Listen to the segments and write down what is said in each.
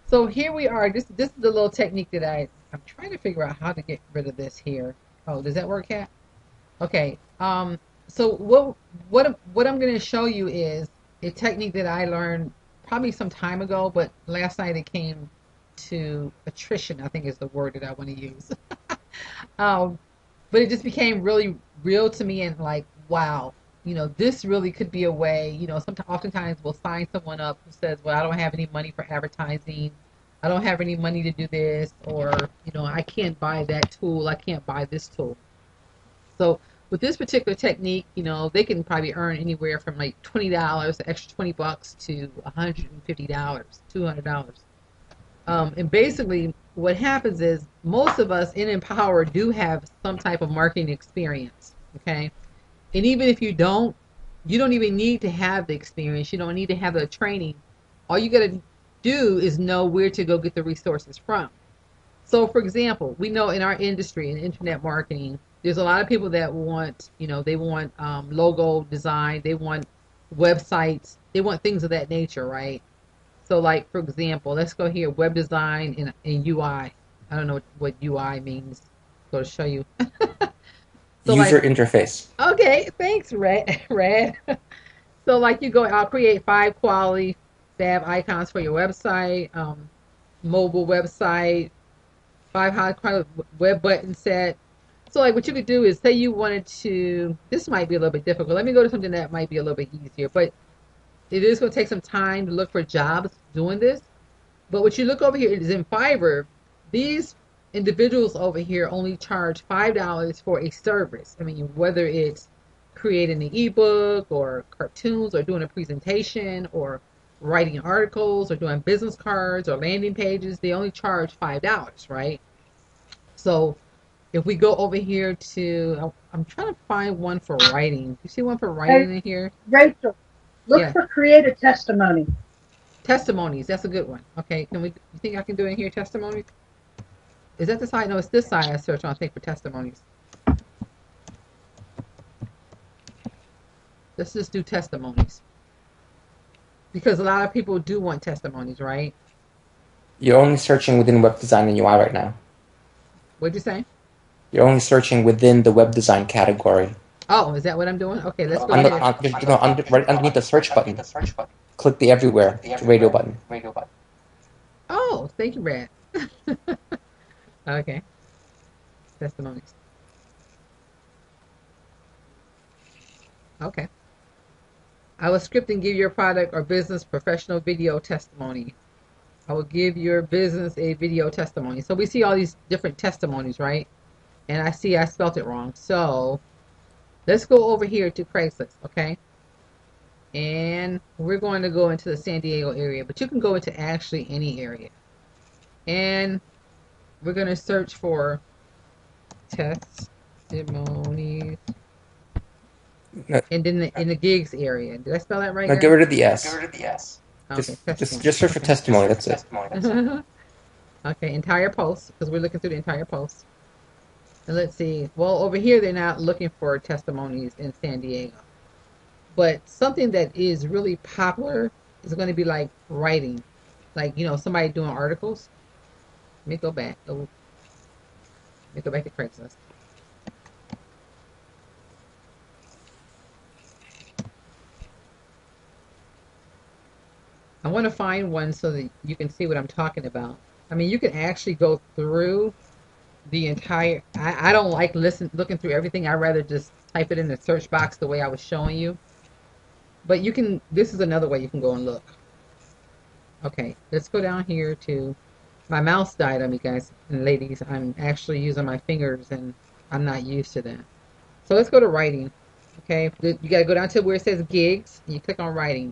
So here we are. This is the little technique that I'm trying to figure out how to get rid of this here. Oh, does that work, Kat? Okay. So what I'm going to show you is a technique that I learned probably some time ago, but last night it came to attrition, I think is the word that I want to use. Um, but it just became really real to me and like, wow, this really could be a way. Sometimes, oftentimes we'll sign someone up who says, well, I don't have any money for advertising. I don't have any money to do this, or, I can't buy that tool. I can't buy this tool. So with this particular technique, they can probably earn anywhere from like $20, extra $20 to $150, $200. And basically, what happens is most of us in Empower do have some type of marketing experience. Okay. And even if you don't even need to have the experience. You don't need to have the training. All you got to do is know where to go get the resources from. So, for example, we know in our industry, in internet marketing, there's a lot of people that want, they want logo design, they want websites, they want things of that nature, right? So, like, for example, let's go here, web design and UI. I don't know what UI means. So to show you. So, User like, interface. okay, thanks, Red. Red. So, like, I'll create 5 quality fab icons for your website, mobile website, 5 high quality web button set. So, like, what you could do is say you wanted to. This might be a little bit difficult. Let me go to something that might be a little bit easier, but it is going to take some time to look for jobs doing this. But what you look over here is in Fiverr, these individuals over here only charge $5 for a service. I mean, whether it's creating an ebook or cartoons or doing a presentation or writing articles or doing business cards or landing pages, they only charge $5, right? So if we go over here to, I'm trying to find one for writing. You see one for Hey, writing in here? Rachel, look Yeah, for create a testimony. testimonies. That's a good one. Okay, can we? You think I can do it in here? Testimonies. Is that the side? No, it's this side I search on, I think, for testimonies. Let's just do testimonies. Because a lot of people do want testimonies, right? You're only searching within web design and UI right now. What'd you say? You're only searching within the web design category. Oh, is that what I'm doing? Okay, let's go On the, ahead. right underneath the search button, click the everywhere radio button. Oh, thank you, Brad. Okay, testimonies. Okay. I will script and give your product or business professional video testimony. I will give your business a video testimony. So we see all these different testimonies, right? And I see I spelt it wrong. So let's go over here to Craigslist, okay? And we're going to go into the San Diego area, but you can go into actually any area. And we're going to search for testimonies No, and then in the gigs area. Did I spell that right, no, get guys? rid of the S. Okay, Just testimonies. search for Okay. testimony. That's it. Okay, entire post, because we're looking through the entire post. And let's see. Well, over here, they're not looking for testimonies in San Diego. But something that is really popular is going to be like writing. Like, somebody doing articles. Let me go back. Oh, let me go back to Craigslist. I want to find one so that you can see what I'm talking about. I mean, you can actually go through the entire. I don't like looking through everything. I rather just type it in the search box the way I was showing you. But you can. This is another way you can go and look. Okay, let's go down here to. My mouse died on me, guys and ladies. I'm actually using my fingers, and I'm not used to that. So let's go to writing. Okay, you got to go down to where it says gigs, and you click on writing.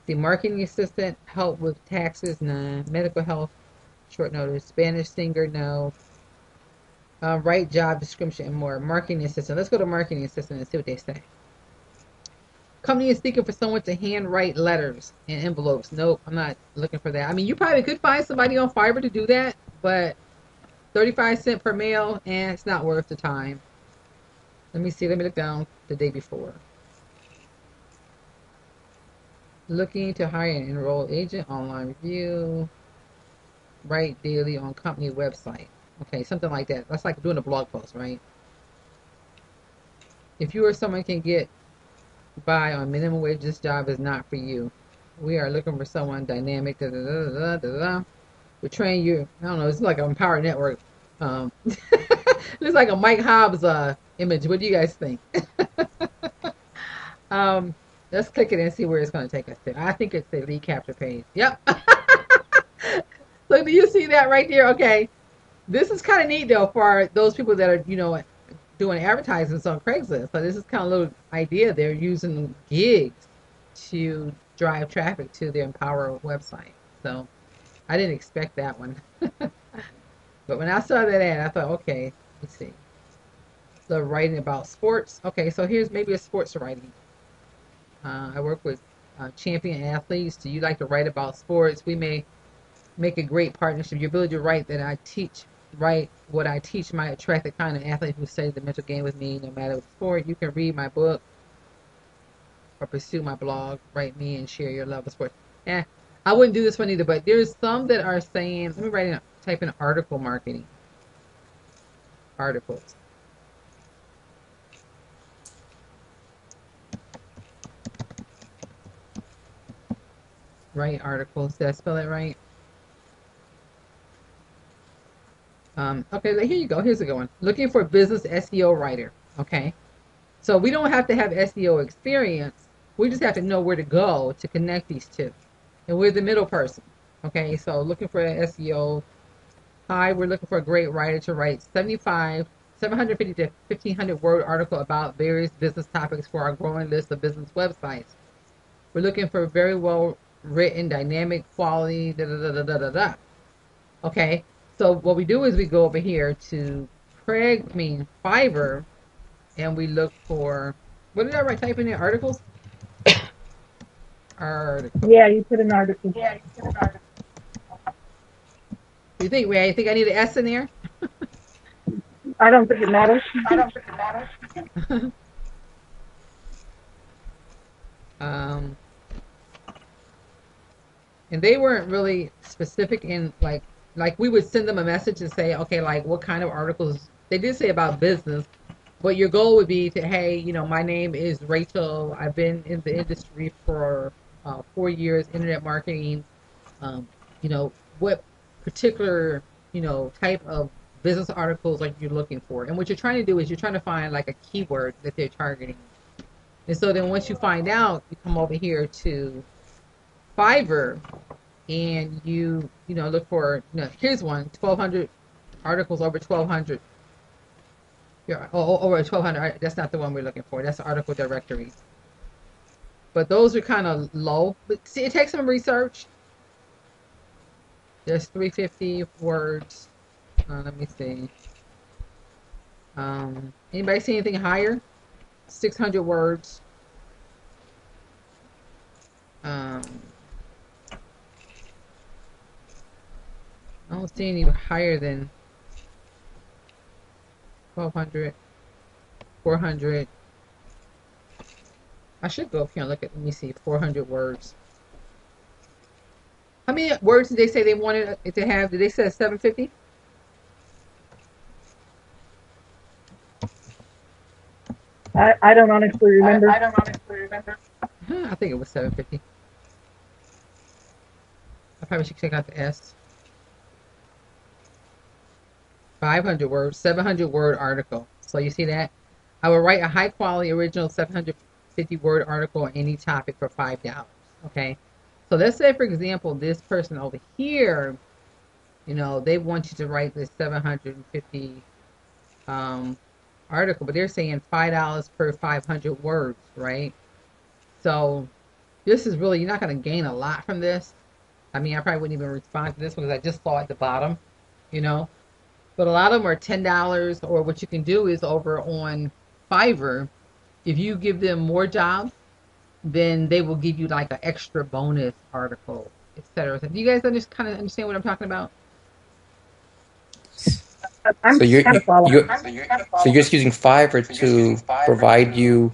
The marketing assistant, help with taxes, none. Medical health, short notice. Spanish singer, no. Write job description and more. Marketing assistant. Let's go to marketing assistant and see what they say. Company is seeking for someone to handwrite letters and envelopes. Nope, I'm not looking for that. I mean, you probably could find somebody on Fiverr to do that, but 35 cents per mail, and it's not worth the time. Let me see. Let me look down the day before. Looking to hire an enrolled agent. Online review. write daily on company website. Okay, something like that. That's like doing a blog post, right? If you or someone can get by on minimum wage, this job is not for you. We are looking for someone dynamic. Da, da, da, da, da, da. We train you. I don't know. It's like an Empower Network. Looks like a Mike Hobbs image. What do you guys think? um, let's click it and see where it's going to take us to. I think it's the lead capture page. Yep. Look, do you see that right there? Okay. This is kind of neat though for those people that are, doing advertisements on Craigslist. So this is kind of a little idea. They're using gigs to drive traffic to their Empower website. So I didn't expect that one. But when I saw that ad, I thought, okay, let's see. So writing about sports. Okay, so here's maybe a sports writing. I work with champion athletes. Do you like to write about sports? We may make a great partnership. Your ability to write what I teach might attract the kind of athlete who studies the mental game with me, no matter the sport. You can read my book or pursue my blog, write me and share your love of sports. Yeah, I wouldn't do this one either, but there's some that are saying, let me type in article marketing. Articles. Write articles. Did I spell it right? Okay, here you go. Here's a good one. Looking for business SEO writer. Okay. So we don't have to have SEO experience. We just have to know where to go to connect these two. And we're the middle person. Okay, so looking for an SEO. Hi, we're looking for a great writer to write 750 to 1,500 word article about various business topics for our growing list of business websites. We're looking for very well written, dynamic, quality, da da da da da da. Okay, so what we do is we go over here to Fiverr, and we look for, what did I write? Type in there, articles? Article. Yeah, you put an article. You think, Ray? You think I need an S in there? I don't think it matters. And they weren't really specific in like we would send them a message and say, okay, like what kind of articles. They did say about business, but your goal would be to, hey, my name is Rachel. I've been in the industry for 4 years, internet marketing. What particular type of business articles like you're looking for, and what you're trying to do is you're trying to find like a keyword that they're targeting. And so then once you find out, you come over here to Fiverr, and you look for, here's one, 1,200 articles, over 1,200. Yeah, over 1,200. That's not the one we're looking for. That's the article directory. But those are kind of low. But see, it takes some research. There's 350 words. Let me see. Anybody see anything higher? 600 words. I don't see any higher than 1,200, 400. I should go up here and look at, let me see, 400 words. How many words did they say they wanted it to have? Did they say 750? I don't honestly remember. I think it was 750. I probably should check out the S. 500 words, 700 word article. So you see that? I will write a high quality original 750 word article on any topic for $5. Okay. So let's say, for example, this person over here, they want you to write this 750 article, but they're saying $5 per 500 words, right? So this is really, you're not going to gain a lot from this. I mean, I probably wouldn't even respond to this one because I just saw at the bottom, But a lot of them are $10, or what you can do is over on Fiverr, if you give them more jobs, then they will give you like an extra bonus article, etc. So do you guys kind of understand what I'm talking about? I'm So you're kind of following. you're just using Fiverr to provide you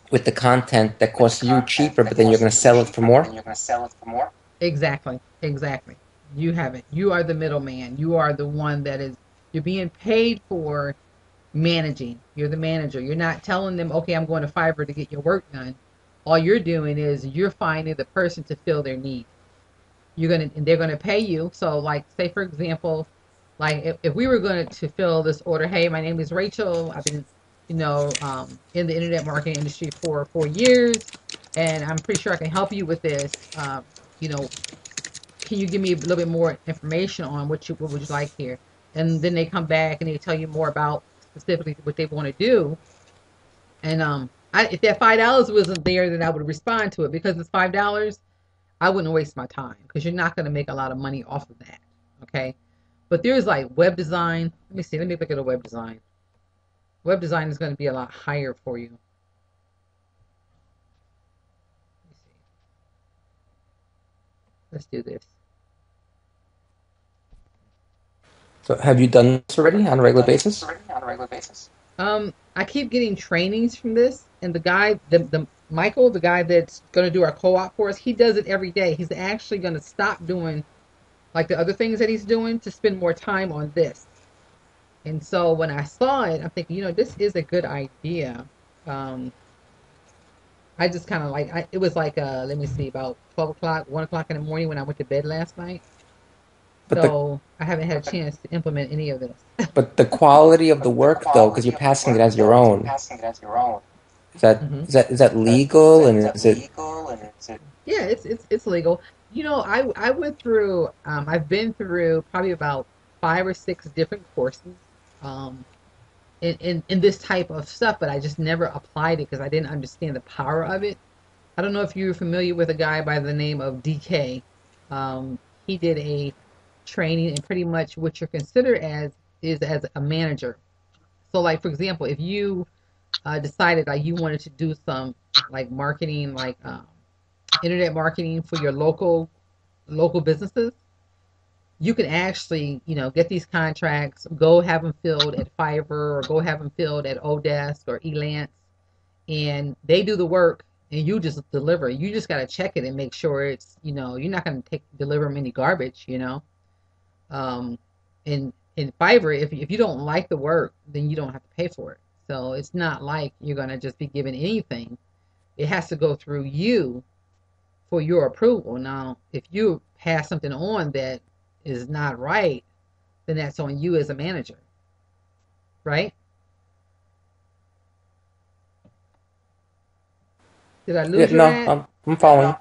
with the content that costs you cheaper, but then you're going to sell it for more. Exactly. You haven't. You are the middleman. You are the one that is, you're being paid for managing. You're the manager. You're not telling them, okay, I'm going to Fiverr to get your work done. All you're doing is you're finding the person to fill their need. And they're gonna pay you. So, like, say for example, like if we were going to fill this order, hey, my name is Rachel. I've been, in the internet marketing industry for 4 years, and I'm pretty sure I can help you with this. You know, can you give me a little bit more information on what would you like here? And then they come back and they tell you more about specifically what they want to do. And if that $5 wasn't there, then I would respond to it because it's $5. I wouldn't waste my time because you're not going to make a lot of money off of that. Okay. But there's like web design. Let me see. Let me look at a web design. Web design is going to be a lot higher for you. Let me see. Let's do this. So have you done this already on a regular basis? I keep getting trainings from this, and the guy, the Michael, the guy that's going to do our co-op for us, he does it every day. He's actually going to stop doing like the other things that he's doing to spend more time on this. And so when I saw it, I'm thinking, this is a good idea. Um, I just kind of it was like, let me see, about 12 o'clock, 1 o'clock in the morning when I went to bed last night. But the So I haven't had a chance to implement any of this. but the quality of the work though, because you're passing it as your own. Is that Hmm. is that is that legal and is it? Yeah, it's legal. I went through, I've been through probably about 5 or 6 different courses, um, in this type of stuff, but I just never applied it because I didn't understand the power of it. I don't know if you're familiar with a guy by the name of DK. He did a training, and pretty much what you're considered as is as a manager. So, like for example, if you decided like you wanted to do some like marketing, like internet marketing for your local businesses, you can actually, get these contracts, go have them filled at Fiverr or go have them filled at Odesk or Elance, and they do the work and you just deliver. You just got to check it and make sure it's, you're not going to deliver them any garbage. Um, in Fiverr, if you don't like the work, then you don't have to pay for it. So it's not like you're going to just be given anything. It has to go through you for your approval. Now, if you pass something on that is not right, then that's on you as a manager, right? Did I Yeah, lose your no, ad? I'm following.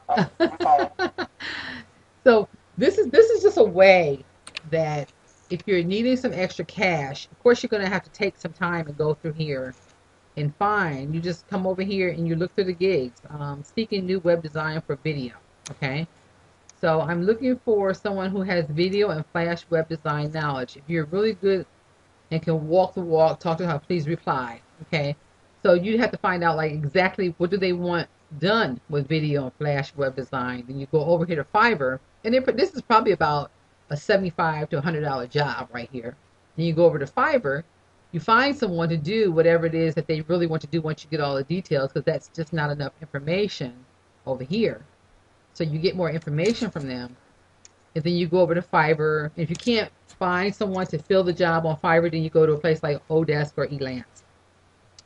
So this is just a way that if you're needing some extra cash, of course you're going to have to take some time and go through here and find. You just come over here and you look through the gigs. Seeking new web design for video. Okay. So I'm looking for someone who has video and flash web design knowledge. If you're really good and can walk the walk, talk to her, please reply. Okay. So you have to find out like exactly what do they want done with video and flash web design. Then you go over here to Fiverr, and this is probably about a $75 to $100 job right here. Then you go over to Fiverr, you find someone to do whatever it is that they really want to do once you get all the details, because that's just not enough information over here. So you get more information from them, and then you go over to Fiverr. If you can't find someone to fill the job on Fiverr, then you go to a place like Odesk or Elance.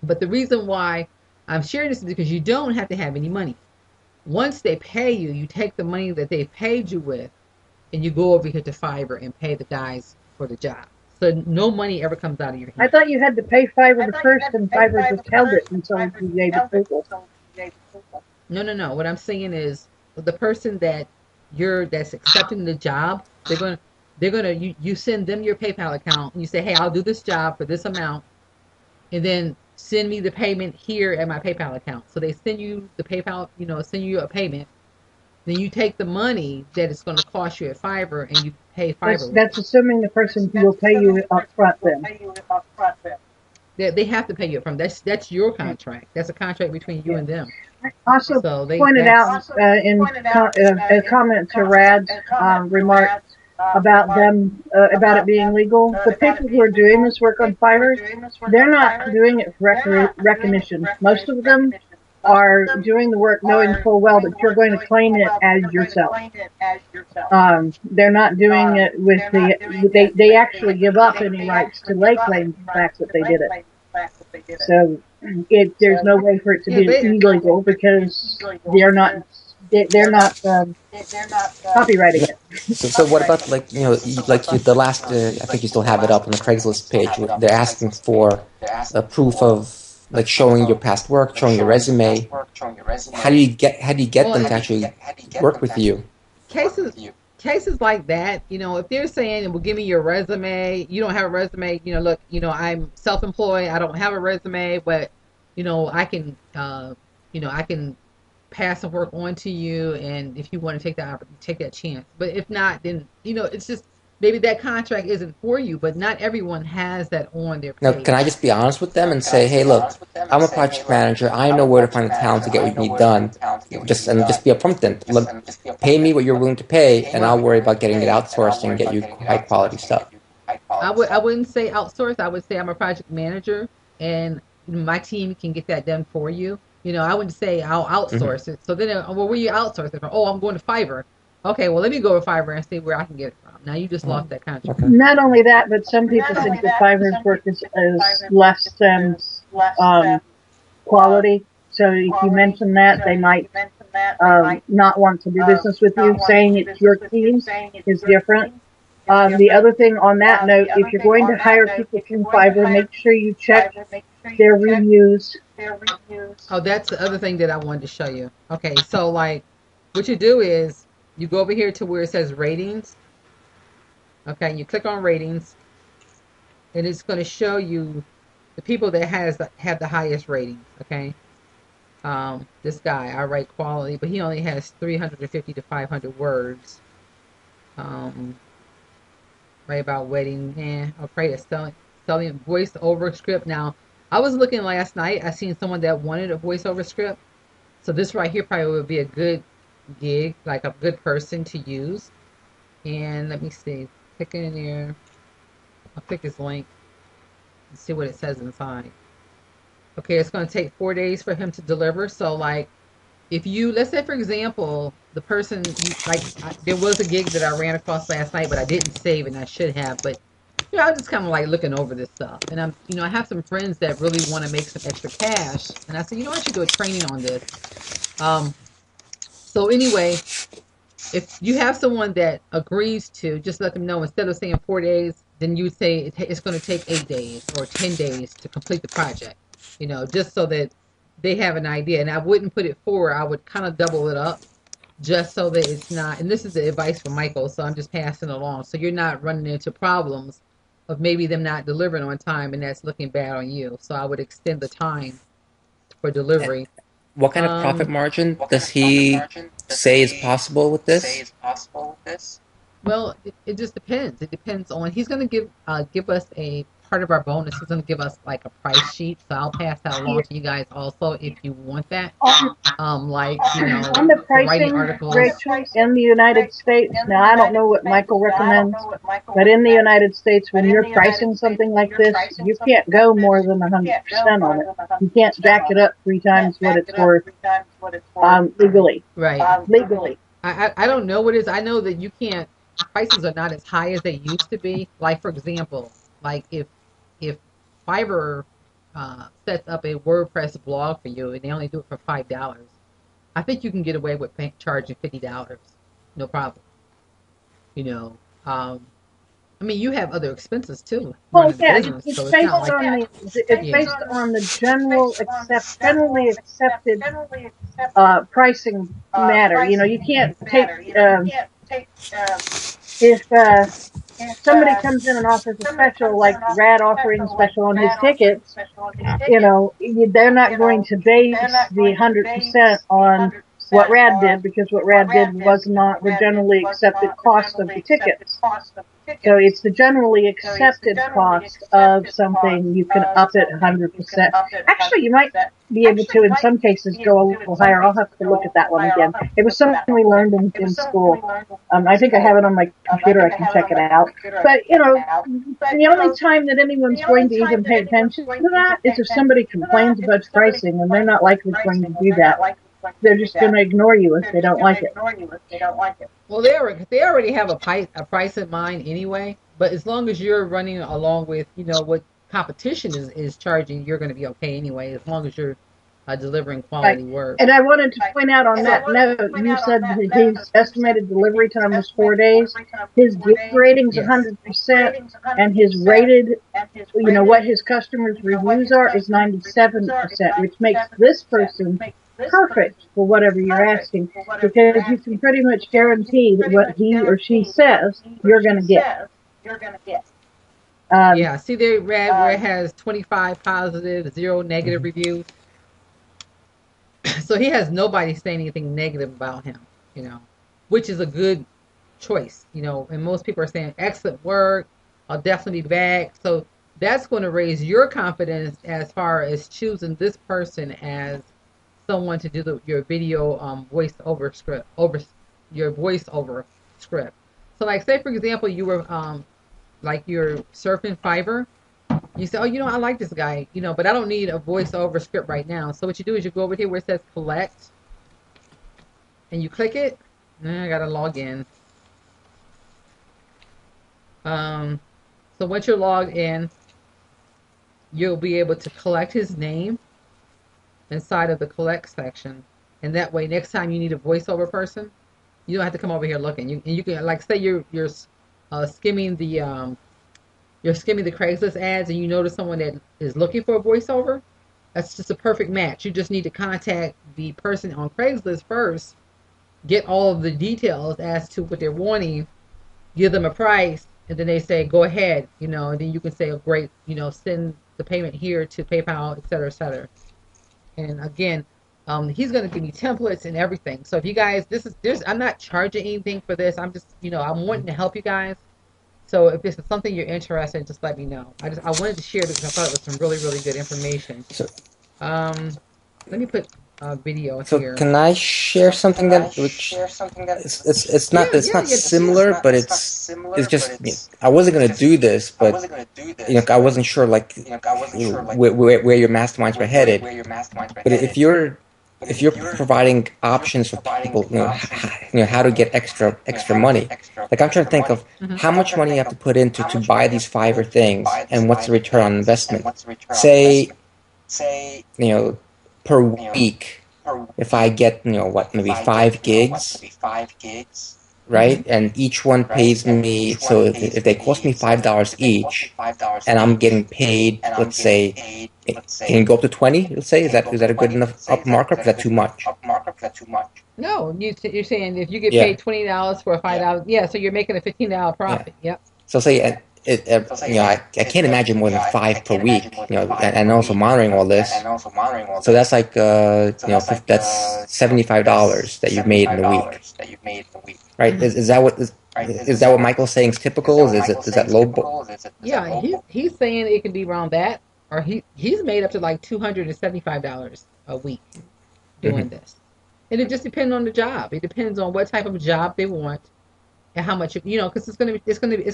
But the reason why I'm sharing this is because you don't have to have any money. Once they pay you, you take the money that they paid you with and you go over here to Fiverr and pay the guys for the job. So no money ever comes out of your I hand. thought you had to pay Fiverr the first, and Fiverr just held it until you gave approval. No, no, no. What I'm saying is the person that's accepting the job, they're gonna you send them your PayPal account and you say, hey, I'll do this job for this amount, and then send me the payment here at my PayPal account. So they send you the PayPal, send you a payment. Then you take the money that it's going to cost you at Fiverr and you pay That's Fiverr with it. that's assuming the person will pay you up front then. They have to pay you up front. That's your contract. That's a contract between you and them. Also So pointed that's out in a comment to Rad's remark about them about it being legal. The people who are doing this work on Fiverr, they're not doing it for recognition. Most of them are doing the work knowing full well that you're going to claim it as yourself. They're not doing it with they actually give up any rights to lay claim to the fact that they did it. So there's no way for it to be illegal because they're not copywriting it. So what about the last? I think you still have it up on the Craigslist page. They're asking for a proof of showing your past work, showing your resume. How do you get them to actually work with you? Cases like that, if they're saying, well, give me your resume, you don't have a resume, look, I'm self-employed, I don't have a resume, but I can I can pass the work on to you, and if you want to take that chance. But if not, then it's just maybe that contract isn't for you. But not everyone has that on their Now, page. can I just be honest with them and say, hey, look, I'm a project manager. I know where to find the talent to get what you need done. Just be upfront then. Look, pay me what you're willing to pay, and I'll worry about getting it outsourced and get you high quality stuff. I wouldn't say outsource. I would say I'm a project manager, and my team can get that done for you. I wouldn't say I'll outsource it. So then, well, where you outsource it from? Oh, I'm going to Fiverr. Okay, well, let me go to Fiverr and see where I can get it from. Now you just lost that contract. Okay. Not only that, but some people think that Fiverr's work is less than quality. So if you mention that, they might not want to do business with you. Saying it's your team is different. The other thing on that note, if you're going to hire people from Fiverr, make sure you check their reviews. Oh, that's the other thing that I wanted to show you. Okay, so what you do is you go over here to where it says ratings. Okay, and you click on ratings, and it's going to show you the people that have the highest ratings. Okay, this guy, I write quality, but he only has 350 to 500 words. Right about wedding, I'll pray to selling voiceover script. Now, I was looking last night. I seen someone that wanted a voiceover script. So this right here probably would be a good gig, like a good person to use. And let me see. Click in there. I'll click his link and see what it says inside. Okay, it's going to take 4 days for him to deliver. So if you, let's say for example, the person, there was a gig that I ran across last night, but I didn't save it and I should have. But I was just kind of looking over this stuff, and I have some friends that really want to make some extra cash, and I said, I should do a training on this. So anyway, if you have someone that agrees to, just let them know instead of saying 4 days, then you would say it's going to take 8 days or 10 days to complete the project. Just so that they have an idea. And I wouldn't put it 4. I would kind of double it up, just so that it's not. And this is the advice from Michael, so I'm just passing along. So you're not running into problems of maybe them not delivering on time, and that's looking bad on you. So I would extend the time for delivery. What kind of profit margin does he say is possible with this? Well, it just depends. It depends on. He's going to give us a part of our bonus. He's going to give us a price sheet. So I'll pass that along to you guys also if you want that. On the pricing, Rachel, in the United States. Now I don't know what Michael recommends, but in the United States, when you're pricing something like this, you can't go more than 100% on it. You can't jack it up 3 times what it's worth legally. Right. Legally. I don't know what it is. I know that you can't. Prices are not as high as they used to be. For example, if Fiverr sets up a WordPress blog for you and they only do it for $5, I think you can get away with charging $50, no problem. You have other expenses too. Well, yeah, it's based on the generally accepted pricing matter. You can't take if somebody comes in and offers a special, like Rad offering special on his tickets, they're not going to base the 100% on what Rad did, because what Rad did was not the generally accepted cost of the tickets. So it's the generally accepted cost of something. You can up it 100%. Actually, you might be able to, in some cases, go a little higher. I'll have to look at that one again. It was something we learned in school. I think I have it on my computer. I can check it out. But, the only time that anyone's going to even pay attention to that is if somebody complains about pricing, and they're not likely going to do that. They're just going to ignore you if they don't like it. Well, they already have a price in mind anyway. But as long as you're running along with what competition is charging, you're going to be okay anyway. As long as you're delivering quality work. And I wanted to point out on that note, you said that his estimated delivery time was 4 days. His gig rating's 100%, and his rated, what his customers' reviews are, is 97%, which makes this person perfect for whatever you're asking, because you can pretty much guarantee that what he or she says, you're going to get. Yeah, see there, Red, where it has 25 positive, 0 negative reviews. So he has nobody saying anything negative about him, which is a good choice, and most people are saying excellent work, I'll definitely be back. So that's going to raise your confidence as far as choosing this person as someone to do your video voice over script, over your voiceover script. So like say for example you were like you're surfing Fiverr. You say, oh, I like this guy, but I don't need a voiceover script right now. So what you do is you go over here where it says collect, and you click it. I gotta log in. So once you're logged in, you'll be able to collect his name inside of the collect section, and that way next time you need a voiceover person, you don't have to come over here looking. You can, like, say you're skimming the Craigslist ads and you notice someone that is looking for a voiceover. That's just a perfect match. You just need to contact the person on Craigslist first, get all of the details as to what they're wanting, give them a price, and then they say go ahead, and then you can say, oh, great, send the payment here to PayPal, etc., etc. And again, he's going to give me templates and everything. So if you guys, I'm not charging anything for this. I'm just, I'm wanting to help you guys. So if this is something you're interested in, just let me know. I wanted to share this because I thought it was some really, really good information. So, let me put a video so here. can I share something it's not similar, but it's just I wasn't gonna do this, but I wasn't sure where your masterminds were headed. But if you're providing options for people, how to get extra money. Like I'm trying to think of how much money you have to put into to buy these Fiverr things, and what's the return on investment. Say, per week, if I get maybe 5 gigs, right? And each one pays me. So if they cost me $5 each, and I'm getting paid, let's say, can you go up to 20? Let's say, is that a good enough up markup? Is that too much? No, you're saying if you get paid $20 for a $5, so you're making a $15 profit. Yep. So say I can't imagine more than 5 per week. And also monitoring all this. So that's like that's $75 that you've made in a week. Right? Is that what Michael's saying is typical? Is that low? Yeah, he's saying it can be around that, or he's made up to like $275 a week doing this, and it just depends on the job. It depends on what type of job they want and how much because it's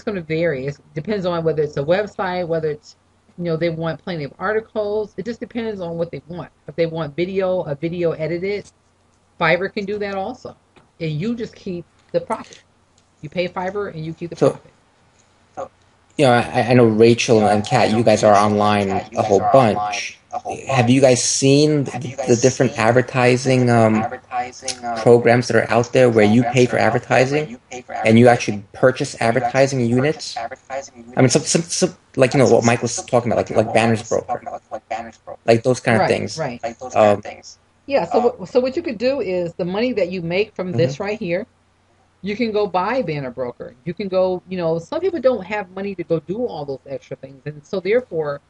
gonna vary. It depends on whether it's a website, whether it's they want plenty of articles. It just depends on what they want. If they want a video edited, Fiverr can do that also, and you just keep the profit. You pay Fiverr and you keep the profit. I know Rachel and Kat, you guys are online a whole bunch. Have you guys seen the different advertising programs that are out there where you pay for advertising and you actually purchase advertising units? I mean, some like what Mike was talking about, like Banners Broker, like those kind of things. Right. Yeah. So what you could do is the money that you make from this right here, you can go buy Banner Broker. You can go, some people don't have money to go do all those extra things. And so therefore,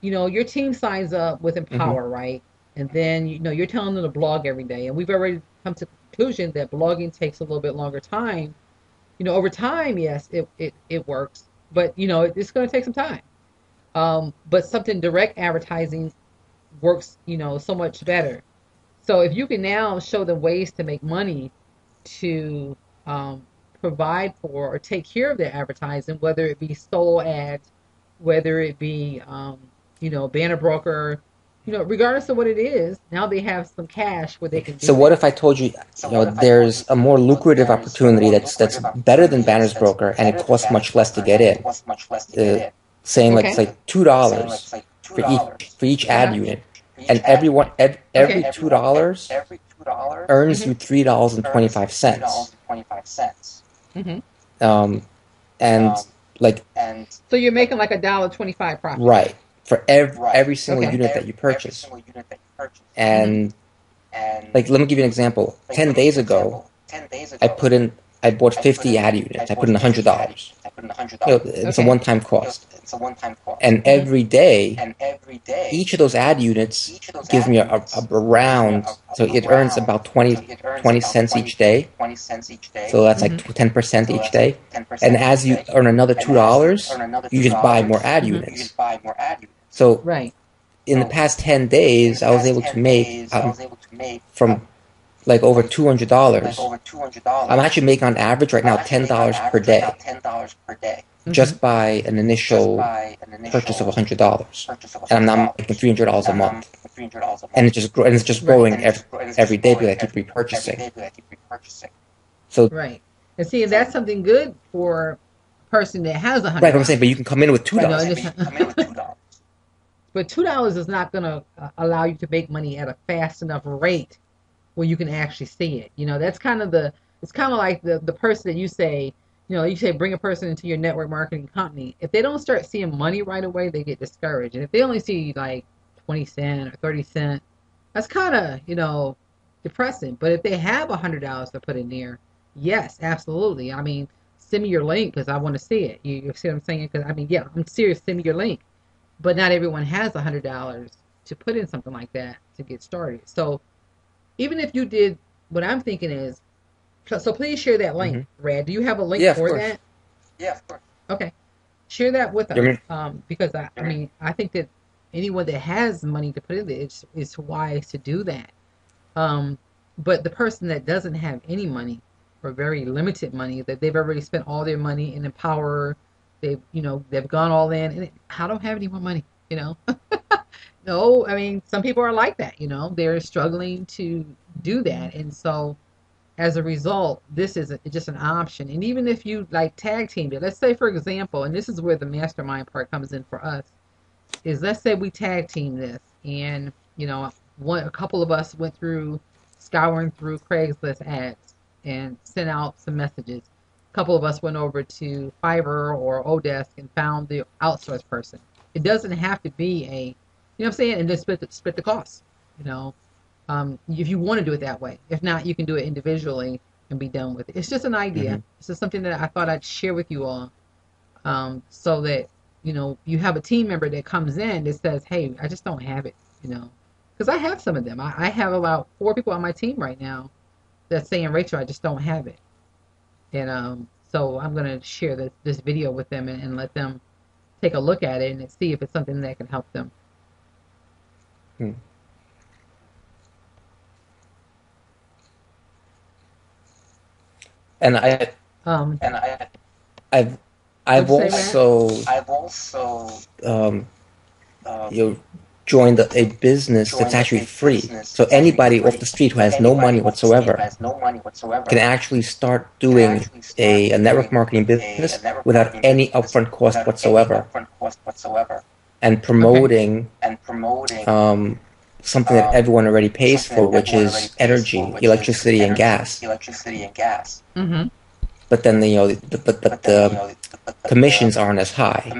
your team signs up with Empower, right? and then you're telling them to blog every day, and we've already come to the conclusion that blogging takes a little bit longer time. Over time, yes, it works, but it's going to take some time. But something direct advertising works, so much better. So if you can now show them ways to make money to um, provide for or take care of their advertising, whether it be solo ads, whether it be banner broker, regardless of what it is, now they have some cash where they can So do what that. if I told you, there's a more lucrative opportunity that's better than Banner's broker, and it costs much less to get in? Saying like Okay. it's like $2 for each ad Uh-huh. unit, and every Okay. $2 earns Mm-hmm. you $3.25. Mm-hmm. Um, and like So you're making like $1.25 profit. right for every single Okay. unit that you purchase. Mm-hmm. And like, let me give you an example. 10 days ago, I put in, I bought 50 ad units. I put in $100. It's a Okay. one-time cost. And Mm-hmm. every day, each of those ad units gives me a round, so it earns about 20 cents each day. So that's like Mm-hmm. 10% each day. And as you earn another $2, you just buy more ad Mm-hmm. units. So Right. in the past 10 days, I was able to make from like over $200. I'm actually making on average right now $10 per day Mm-hmm. just by an initial purchase of $100, and I'm making $300 a month, and it's just Right. growing every day because I keep repurchasing. So Right. And see, that's something good for a person that has a right, hundred but I'm saying, but dollars. you can come in with You know, $2. and it's but $2 is not gonna allow you to make money at a fast enough rate where you can actually see it. That's kind of it's kind of like the person that you say bring a person into your network marketing company. If they don't start seeing money right away, they get discouraged. And if they only see like 20 cent or 30 cent, that's kind of, depressing. But if they have $100 to put in there, yes, absolutely. I mean, send me your link because I want to see it. You see what I'm saying? Because I mean, yeah, I'm serious. Send me your link. But not everyone has $100 to put in something like that to get started. So even if you did, what I'm thinking is, so please share that link, Hmm. Rad. Do you have a link Yeah, of for course. that? Okay, share that with You us, mean, because I mean, I think that anyone that has money to put in there, it's wise to do that. Um, but the person that doesn't have any money or very limited money, that they've already spent all their money in Empower, they've gone all in, and I don't have any more money, you know. No, I mean, some people are like that, they're struggling to do that. And so as a result, this is just an option. And even if you like tag teamed it, let's say, for example, and this is where the mastermind part comes in for us, is let's say we tag team this and, a couple of us went through scouring through Craigslist ads and sent out some messages. A couple of us went over to Fiverr or Odesk and found the outsourced person. It doesn't have to be what I'm saying, and then split the costs. You know, if you want to do it that way. If not, you can do it individually and be done with it. It's just an idea. hmm It's just something that I thought I'd share with you all, so that you have a team member that comes in that says, "Hey, I just don't have it," because I have some of them. I have about 4 people on my team right now that's saying, "Rachel, I just don't have it," and so I'm gonna share this video with them and let them take a look at it and see if it's something that can help them. And Um, I've what'd I've you say, Matt? also um, you know, joined a business that's actually free. So anybody off the street who has no money whatsoever can actually start doing a network marketing business without any upfront cost whatsoever, and Okay. promoting something that everyone already pays for, which is energy, electricity, and gas. Mm-hmm. But then the commissions aren't as high.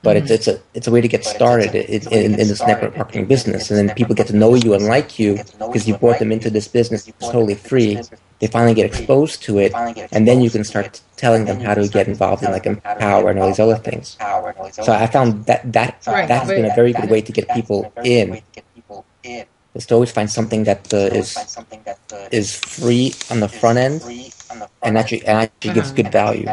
But Mm-hmm. it's a way to get started in this network marketing business, and then people get to know you and like you because you brought them into this business. It's totally free. They finally get exposed to it, and then you can start telling them how to get involved in like Empower and all these other things. So I found that Right, that has been a but very good way to get people in. is to always find something that is free on the front end and actually gives good value.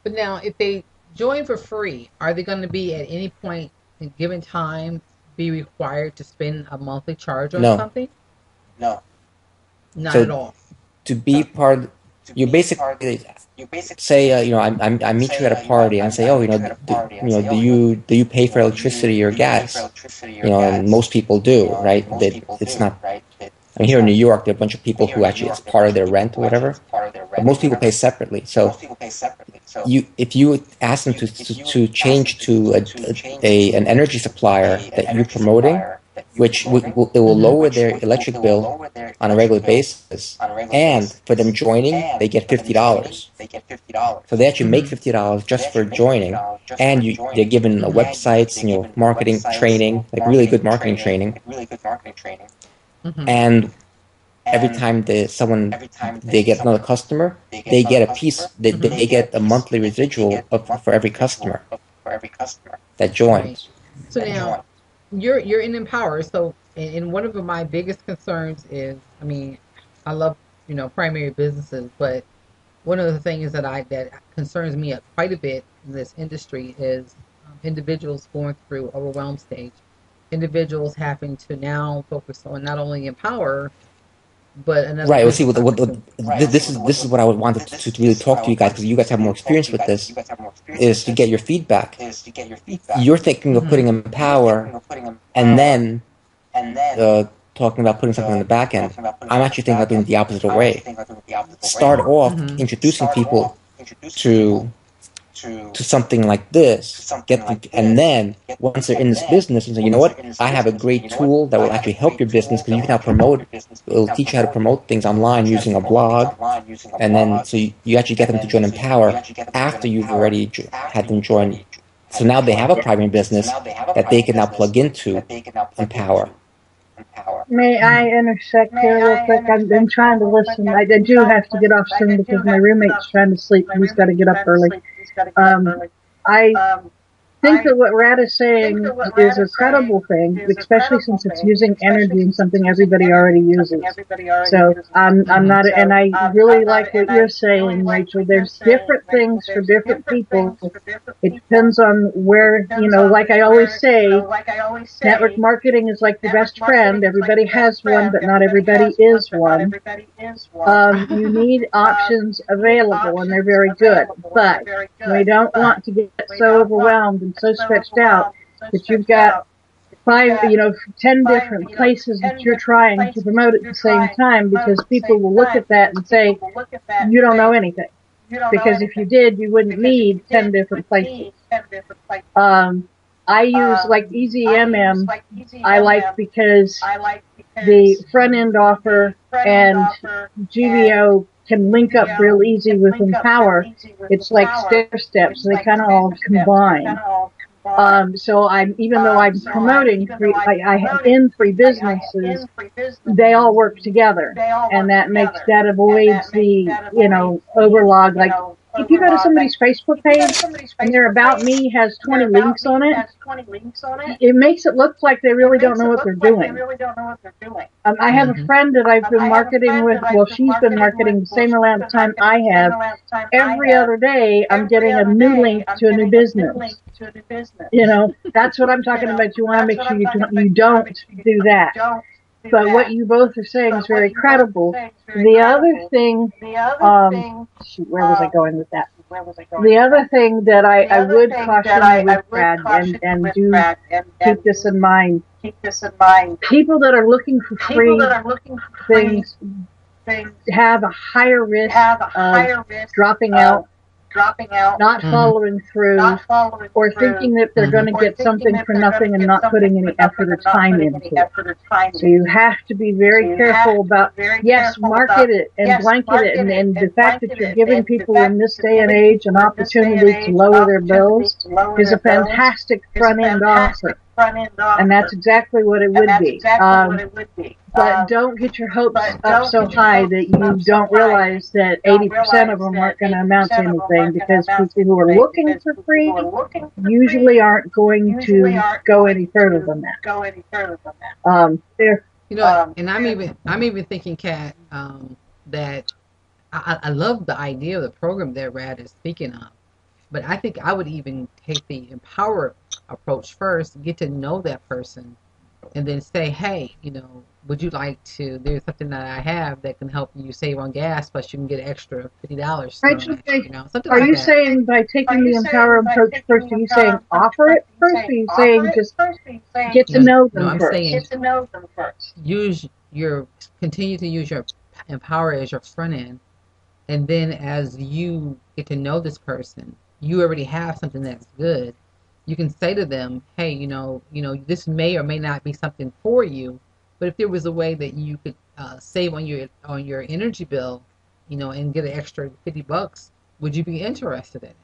But now, if they join for free, are they going to be at any point in given time be required to spend a monthly charge on something? Not at all. To be part, you basically say, I meet you at a party and say, oh, do you pay for electricity or gas? And most people do, right? It's not. I mean, here in New York, there are a bunch of people who actually it's part of their rent or whatever, but most people pay separately. So, if you ask them to change to an energy supplier that you're promoting, which it will lower their electric bill on a regular basis, and for them joining, they get $50. So they actually make $50 just for joining, and they're given websites, marketing training, like really good marketing training. And every time they get another customer, they get a piece. They get a monthly residual for every customer that joins. So now, you're in Empower. So, and one of my biggest concerns is, I mean, I love primary businesses, but one of the things that concerns me quite a bit in this industry is individuals going through overwhelm stage. Individuals having to now focus on not only Empower, but another. Right. Well, see, this is what I would want to really talk to you guys, because you guys have more experience with this. Is to get your feedback. You're thinking of putting Empower, and then talking about putting something on the back end. I'm actually thinking about doing it the opposite way. Start off introducing people to something like this, and then once they're in this business, and say, you know what, I have a great tool that will actually help your business, because you can now promote. It'll teach you how to promote things online using a blog, and then so you actually get them to join Empower after you've already had them join. So now they have a primary business that they can now plug into Empower. May I intersect here real quick? I've been trying to listen. I do have to get off soon because my roommate's trying to sleep and he's got to get up early. I think that what Rad is saying is a credible thing, especially since it's using energy in something everybody already uses. So I'm not, and I really like what you're saying, Rachel. There's different things for different people. It depends on where, like I always say, network marketing is like the best friend. Everybody has one, but not everybody is one. You need options available, and they're very good. But we don't want to get so overwhelmed and so stretched out that you've got 10 different places that you're trying to promote at the same time, because people will look at that and say, you don't know anything. Because if you did, you wouldn't need 10 different places. I use like EasyMM. I like because the front end offer and GVO can link up real easy with Empower. It's like stair steps. They kind of all combine. So even though I'm promoting free businesses, they all work together, and that avoids the overlog. Like if you go to somebody's Facebook page and their About Me has 20 links on it, it makes it look like they really don't know what they're doing. I have a friend that I've been marketing with. Well, she's been marketing the same amount of time I have. Every other day, I'm getting a new link to a new business. That's what I'm talking about. You want to make sure you don't do that. But what you both are saying is very credible. The other thing, where was I going with that? The other thing that I would caution you with, Brad, and do keep this in mind, people that are looking for free things have a higher risk of dropping out, not following through, or thinking that they're going to get something for nothing and not putting any effort or time into it. So you have to be very careful about, yes, market it and blanket it, and the fact that you're giving people in this day and age an opportunity to lower their bills is a fantastic front-end offer. And that's exactly what it would be. But don't get your hopes up so high that you don't realize that 80% of them aren't going to amount to anything, because people who are looking for free usually aren't going to go any further than that. There. And I'm even thinking, Kat, that I love the idea of the program that Rad is speaking of, but I think I would even take the empower approach first, get to know that person, and then say, hey, would you like to? There's something that I have that can help you save on gas, plus you can get an extra $50 Right, thrown at you, something are like you that. saying by taking the empower approach first, are you saying offer it first, or are you saying just get to know No, them I'm first? saying continue to use your empower as your front end, and then as you get to know this person, you already have something that's good. You can say to them, hey, this may or may not be something for you, but if there was a way that you could save on your energy bill, and get an extra $50, would you be interested in it?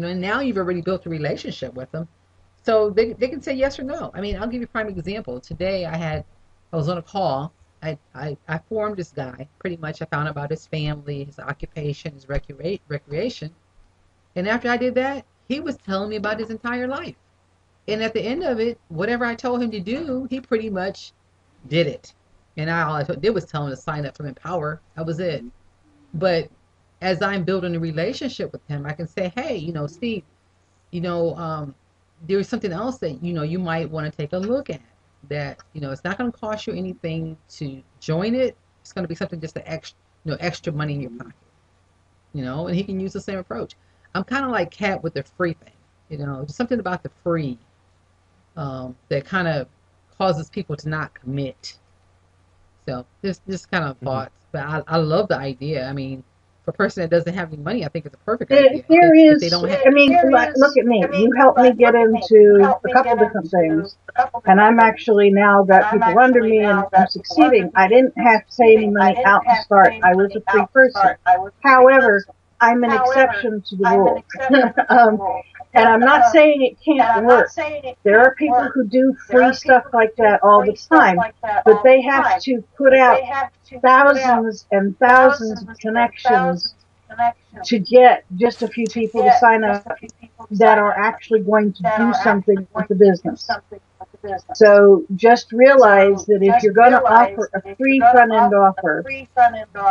And now you've already built a relationship with them, so they can say yes or no. I mean, I'll give you a prime example. Today I was on a call. I formed this guy. Pretty much I found out about his family, his occupation, his recreation. And after I did that, he was telling me about his entire life. And at the end of it, whatever I told him to do, he pretty much did it. And all I did was tell him to sign up for Empower. That was it. But as I'm building a relationship with him, I can say, hey, Steve, you know, um, there's something else that, you might want to take a look at. That, it's not going to cost you anything to join it. It's going to be something just extra money in your pocket, and he can use the same approach. I'm kind of like Cat with the free thing, just something about the free that kind of causes people to not commit. So just kind of Mm-hmm. thoughts, but I love the idea. I mean, for a person that doesn't have any money, I think it's a perfect idea. There If they is, don't have, I mean, look at me. You helped me get into a couple different things, and I'm actually now got people under me, and I'm succeeding. I didn't have to pay any money out to start. I was a free person. However, I'm an exception to the rule. And I'm not saying it can't work. There are people who do free stuff like that all the time, but they have to put out thousands and thousands of connections to get just a few people to sign up that are actually going to do something with the business. So just realize that if you're going to offer a free front end offer,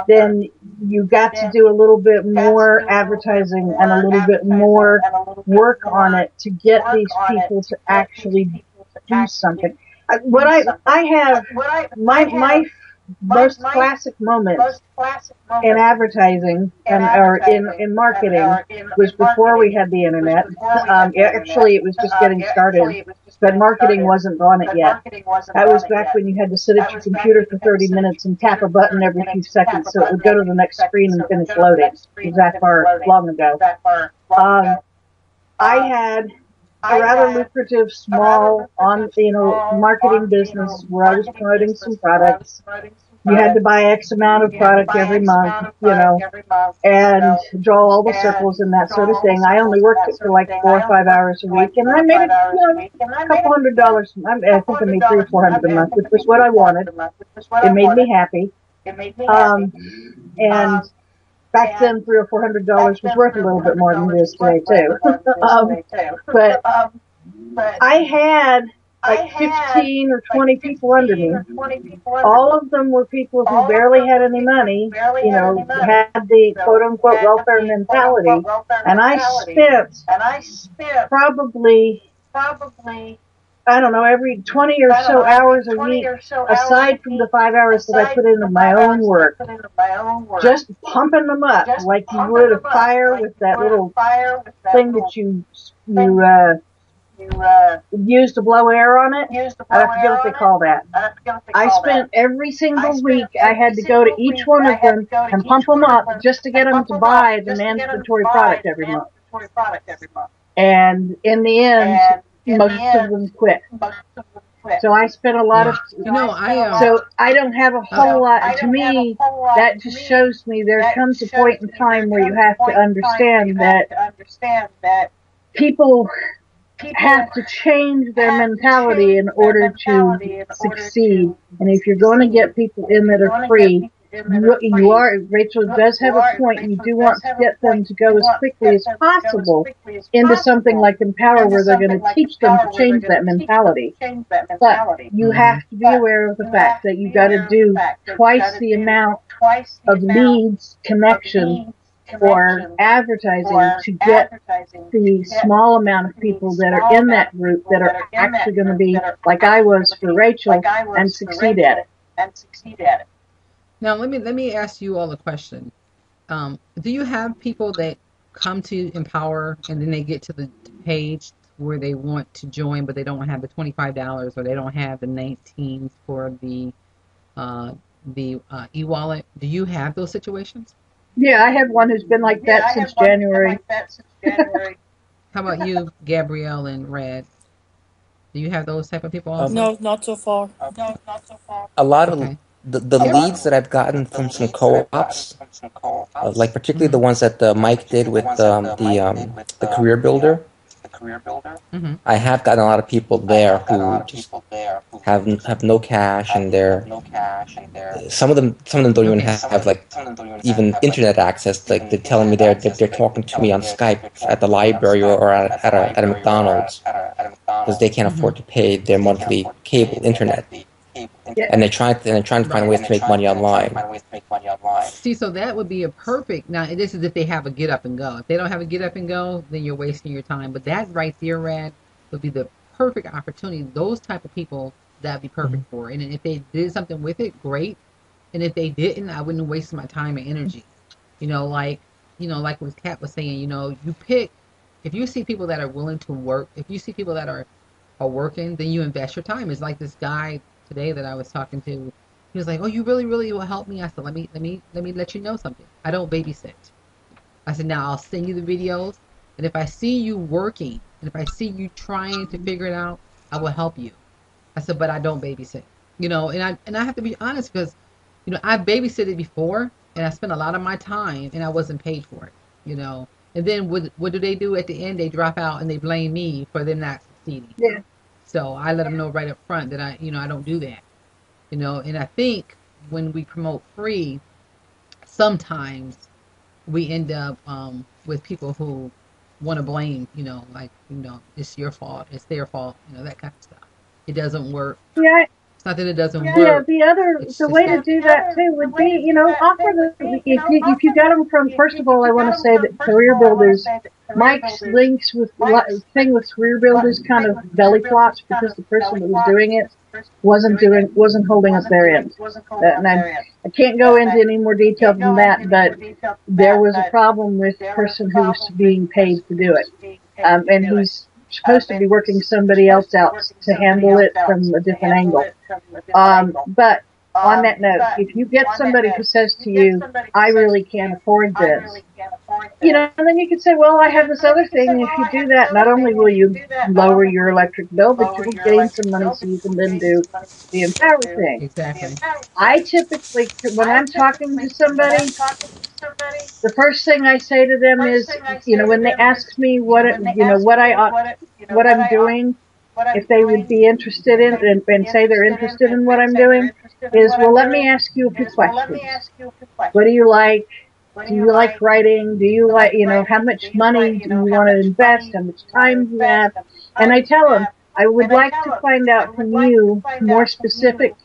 then you got to do a little bit more advertising and a little bit more work on it to get these people to actually do something. What I have, my most classic moments in advertising or in marketing was before we had the internet. Actually, it was just getting started, but marketing wasn't on it yet. That was back when you had to sit at your computer for 30 minutes and tap a button every few seconds so it would go to the next screen and finish loading. It was that far long ago. I had a rather lucrative small marketing business where I was promoting some products. You had to buy X amount of product every month, and draw all the circles and that sort of thing. I only worked it for like 4 or 5 hours a week, and I made a couple $100. I think I made $300 or $400 a month, which was what I wanted. It made me happy. And back then, $300 or $400 was worth a little bit more than it is today too. But I had like 15 or 20 people under me. All of them were people who barely had any money, had the quote-unquote welfare mentality. And I spent probably, I don't know, every 20 or so hours a week, aside from the 5 hours that I put into my own work, just pumping them up like you would a fire with that little thing that you use to blow air on it. I forget what they call that. I spent every single week, I had to go to each one of them and pump them up just to get them to buy the mandatory product every month. And in the end, most of them quit. So I spent a lot of, so I don't have a whole lot. To me, that just shows me there comes a point in time where you have to understand that people have to change their mentality in order to succeed. And if you're going to get people in that are free, you are, Rachel does have a point. You do want to get them to go as quickly as possible into something like Empower, where they're going to teach them to change that mentality. But you have to be aware of the fact that you got to do twice the amount of leads, connections, or advertising to get the small amount of people that are in that group that are actually going to be, like I was for Rachel, and succeed at it. Now let me ask you all a question. Do you have people that come to Empower and then they get to the page where they want to join, but they don't have the $25 or they don't have the 19 for the e-wallet? Do you have those situations? Yeah, I have one who's been like that since January. How about you, Gabrielle and Red? Do you have those type of people also? No, not so far. A lot of Okay. the leads that I've gotten from some co-ops, like particularly the ones that Mike did with the career builder. Mm-hmm. I have gotten a lot of people there who just have no cash, and they're some of them don't even Okay. have like even internet access. Like they're telling me they're talking to me on Skype at the library or at a McDonald's because they can't afford Mm-hmm. to pay their monthly cable internet, and they're trying to find ways to make money online. See, so that would be a perfect. Now, this is if they have a get up and go. If they don't have a get up and go, then you're wasting your time. But that right there, Rad, would be the perfect opportunity. Those type of people that'd be perfect for. And if they did something with it, great. And if they didn't, I wouldn't waste my time and energy. You know, like like what Kat was saying. You pick. If you see people that are willing to work, if you see people that are working, then you invest your time. It's like this guy today that I was talking to. He was like, "Oh, you really, really will help me." I said, "Let me let you know something. I don't babysit." I said, "Now I'll send you the videos, and if I see you working, and if I see you trying to figure it out, I will help you." I said, "But I don't babysit." And I have to be honest because, I've babysitted before, and I spent a lot of my time, and I wasn't paid for it. And then what do they do at the end? They drop out and they blame me for them not succeeding. Yeah. So I let them know right up front that I don't do that. And I think when we promote free, sometimes we end up with people who want to blame, like, it's your fault, it's their fault, that kind of stuff. It doesn't work. Yeah, It's not that it doesn't yeah. work. It's The just way to that. do that too would be, offer the, if you got them from, first of all, I want to say that career builders, Mike's links with thing with career builders kind of belly flops because the person that was doing it wasn't holding up their end. And I can't go into any more detail than that, but there was a problem with the person who was being paid to do it. And he's supposed to be working somebody else out to handle it from a different angle. But on that note, if you get somebody who says to you, "I really can't afford this," and then you can say, "Well, I have this other thing, and if you do that, not only will you lower your electric bill, but you will gain some money so you can then do the Empower thing." Exactly. I typically, when I'm talking to somebody, the first thing I say to them is, when they ask me what I'm doing, if they would be interested in and say they're interested in what I'm doing, is, well, let me ask you a few questions. What do you like? Do you like writing? Do you like, how much money do you want to invest? How much time do you have? And I tell them, I would like to find out from you more specifically,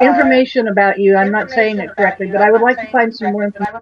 information about you. I'm not saying it correctly, but I would like to find some more information